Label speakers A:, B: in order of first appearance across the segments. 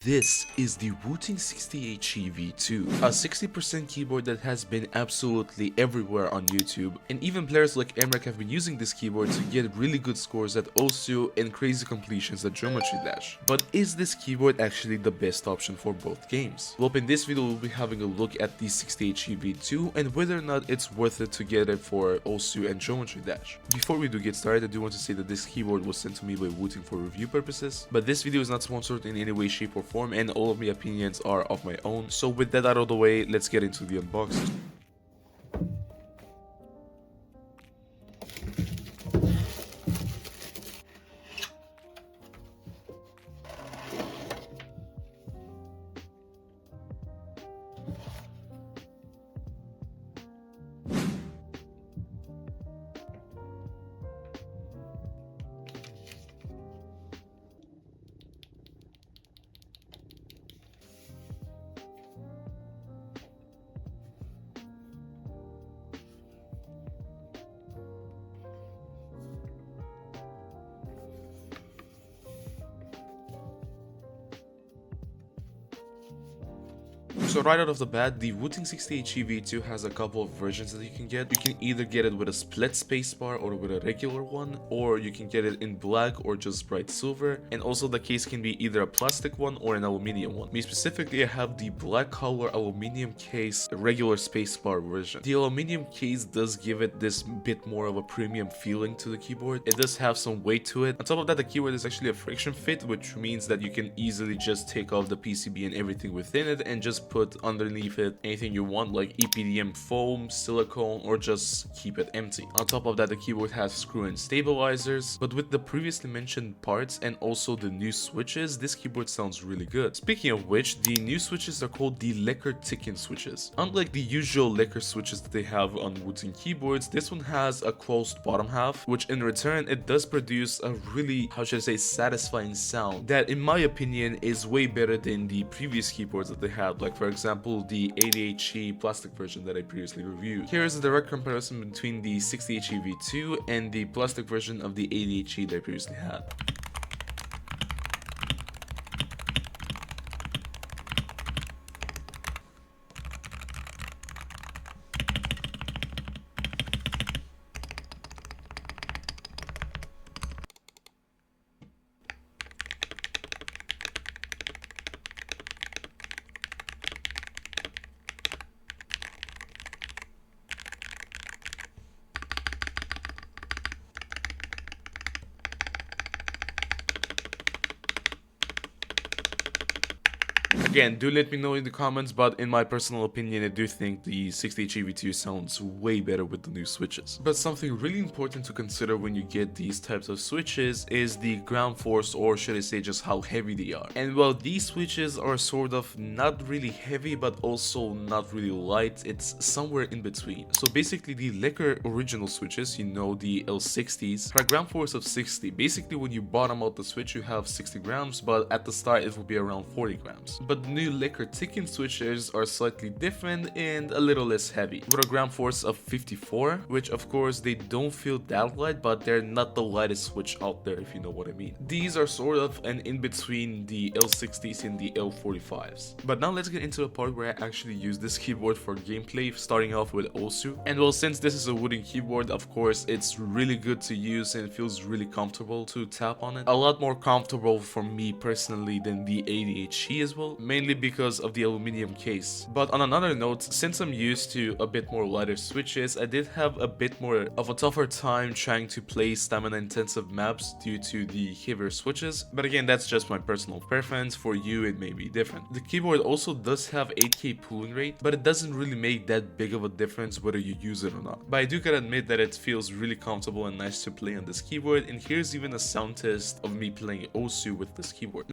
A: This is the Wooting 60HE V2, a 60% keyboard that has been absolutely everywhere on YouTube, and even players like Emrek have been using this keyboard to get really good scores at OSU and crazy completions at Geometry Dash. But is this keyboard actually the best option for both games? Well, in this video we'll be having a look at the 60HE V2 and whether or not it's worth it to get it for OSU and Geometry Dash. Before we do get started, I do want to say that this keyboard was sent to me by Wooting for review purposes, but this video is not sponsored in any way, shape or form, and all of my opinions are of my own. So with that out of the way, let's get into the unboxing. So right out of the bat, the Wooting 60HE V2 has a couple of versions that you can get. You can either get it with a split spacebar or with a regular one, or you can get it in black or just bright silver, and also the case can be either a plastic one or an aluminum one. Me specifically, I have the black color aluminum case regular spacebar version. The aluminum case does give it this bit more of a premium feeling to the keyboard. It does have some weight to it. On top of that, the keyboard is actually a friction fit, which means that you can easily just take off the PCB and everything within it and just put underneath it anything you want, like EPDM foam, silicone, or just keep it empty. On top of that, the keyboard has screw-in stabilizers, but with the previously mentioned parts and also the new switches, this keyboard sounds really good. Speaking of which, the new switches are called the Lekker Tikken switches. Unlike the usual Lekker switches that they have on Wooting keyboards, this one has a closed bottom half, which in return it does produce a really, how should I say, satisfying sound that in my opinion is way better than the previous keyboards that they had, like for example the 80HE plastic version that I previously reviewed. Here is a direct comparison between the 60HE V2 and the plastic version of the 80HE that I previously had. Again, do let me know in the comments, but in my personal opinion, I do think the 60HE V2 sounds way better with the new switches. But something really important to consider when you get these types of switches is the ground force, or should I say just how heavy they are. And while these switches are sort of not really heavy but also not really light, it's somewhere in between. So basically the Lekker original switches, you know, the L60s, have a ground force of 60. Basically when you bottom out the switch you have 60 grams, but at the start it will be around 40 grams. But the new Lekker Tikken switches are slightly different and a little less heavy, with a ground force of 54, which of course they don't feel that light, but they're not the lightest switch out there, if you know what I mean. These are sort of an in-between the L60s and the L45s. But now let's get into the part where I actually use this keyboard for gameplay, starting off with OSU. And well, since this is a wooden keyboard, of course it's really good to use and it feels really comfortable to tap on it. A lot more comfortable for me personally than the 80HE as well, mainly because of the aluminum case. But on another note, since I'm used to a bit more lighter switches, I did have a bit more of a tougher time trying to play stamina intensive maps due to the heavier switches. But again, that's just my personal preference. For you it may be different. The keyboard also does have 8K pooling rate, but it doesn't really make that big of a difference whether you use it or not. But I do gotta admit that it feels really comfortable and nice to play on this keyboard, and here's even a sound test of me playing OSU with this keyboard.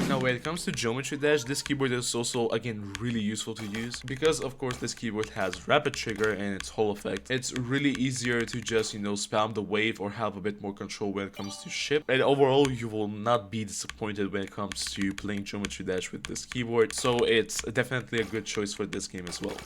A: Now Now when it comes to geometry dash, this keyboard is also again really useful to use because of course this keyboard has rapid trigger and its Hall effect. It's really easier to just, you know, spam the wave or have a bit more control when it comes to ship, and overall you will not be disappointed when it comes to playing geometry dash with this keyboard, so it's definitely a good choice for this game as well.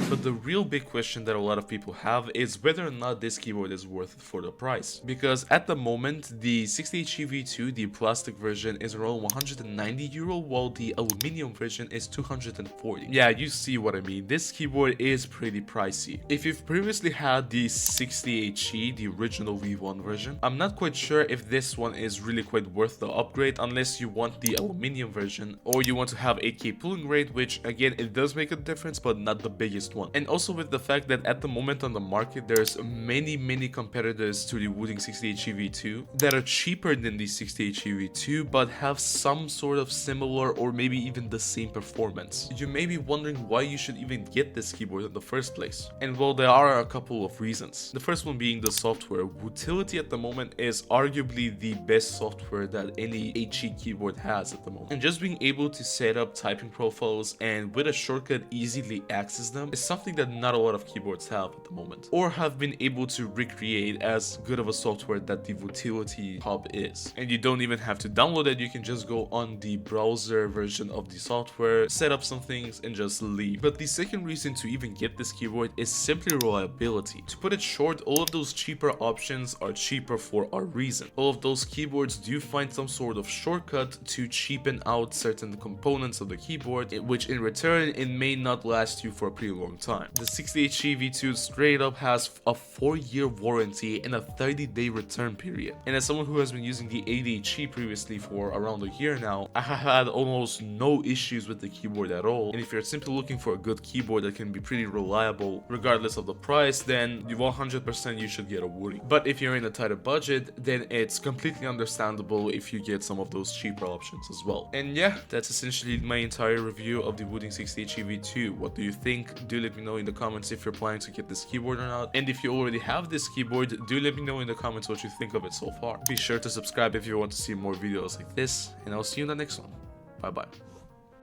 A: But the real big question that a lot of people have is whether or not this keyboard is worth it for the price. Because at the moment, the 60HE V2, the plastic version, is around 190 euro, while the aluminium version is 240. Yeah, you see what I mean. This keyboard is pretty pricey. If you've previously had the 60HE, the original V1 version, I'm not quite sure if this one is really quite worth the upgrade unless you want the aluminium version or you want to have 8K pulling rate, which again, it does make a difference, but not the biggest one. And also with the fact that at the moment on the market there's many competitors to the Wooting 60HE V2 that are cheaper than the 60HE V2 but have some sort of similar or maybe even the same performance. You may be wondering why you should even get this keyboard in the first place. And well, there are a couple of reasons. The first one being the software. Wootility at the moment is arguably the best software that any HE keyboard has at the moment. And just being able to set up typing profiles and with a shortcut easily access them is something that not a lot of keyboards have at the moment, or have been able to recreate as good of a software that the Wootility Hub is. And you don't even have to download it, you can just go on the browser version of the software, set up some things and just leave. But the second reason to even get this keyboard is simply reliability. To put it short, all of those cheaper options are cheaper for a reason. All of those keyboards do find some sort of shortcut to cheapen out certain components of the keyboard, which in return it may not last you for a pretty long time. The 60HE V2 straight up has a 4-year warranty and a 30-day return period. And as someone who has been using the 80HE previously for around a year now, I have had almost no issues with the keyboard at all. And if you're simply looking for a good keyboard that can be pretty reliable regardless of the price, then 100% you should get a Wooting. But if you're in a tighter budget, then it's completely understandable if you get some of those cheaper options as well. And yeah, that's essentially my entire review of the Wooting 60HE V2. What do you think? Do let me know in the comments if you're planning to get this keyboard or not. And if you already have this keyboard, do let me know in the comments what you think of it so far. Be sure to subscribe if you want to see more videos like this, and I'll see you in the next one. Bye bye.